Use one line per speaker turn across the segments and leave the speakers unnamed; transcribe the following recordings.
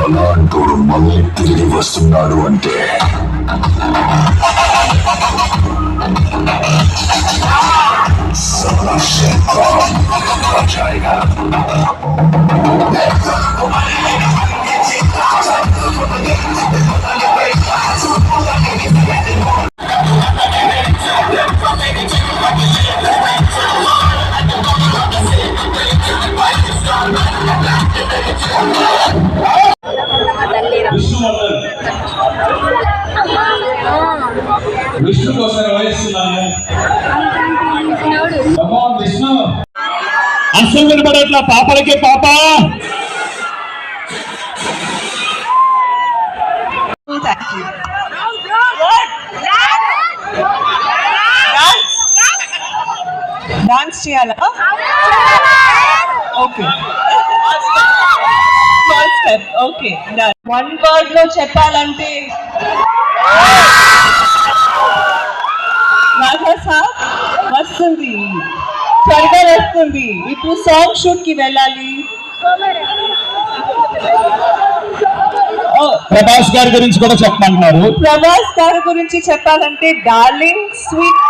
అలాంటోడు మళ్ళీ తిరిగి వస్తున్నాడు అంటే सारा शैतान बचाएगा।
విష్ణు కోసం వహిస్తున్నాను. విష్ణు అస్సలు వినబడట్లా. పాపలకే పాప.
డాన్స్ చేయాలా? Okay, okay. వన్ వర్డ్ లో చెప్పాలంటే వస్తుంది, త్వరగా వస్తుంది. ఇప్పుడు సాంగ్ షూట్ కి వెళ్ళాలి.
ప్రభాస్ గారి గురించి కూడా చెప్పమంటున్నారు.
ప్రభాస్ గారి గురించి చెప్పాలంటే డార్లింగ్, స్వీట్.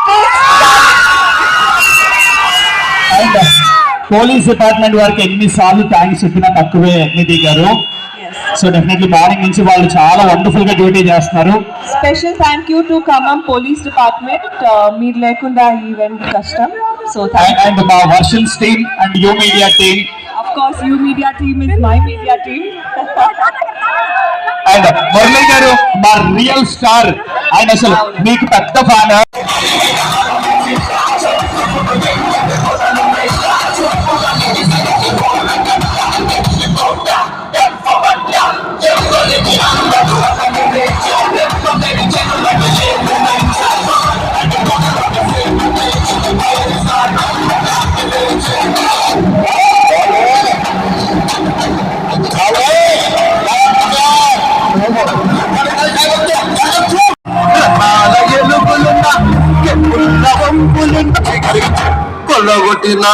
పోలీస్ డిపార్ట్మెంట్ వారికి ఎన్నిసార్లు థ్యాంక్స్ చెప్పినా తక్కువే నిధి గారు. సో డెఫినెట్లీ మార్నింగ్ నుంచి వాళ్ళు చాలా వండర్ఫుల్ గా డ్యూటీ చేస్తున్నారు.
Special thank you to Khammam police department. మీరు లేకుండా ఈ ఈవెంట్ కష్టం. సో
అండ్ మా versions team and you media team.
Of course you media team is my media team.
And Murali గారు మా రియల్ స్టార్. ఆయన అసలు మీకు పెద్ద ఫ్యాన్.
కొల్లగొట్టిన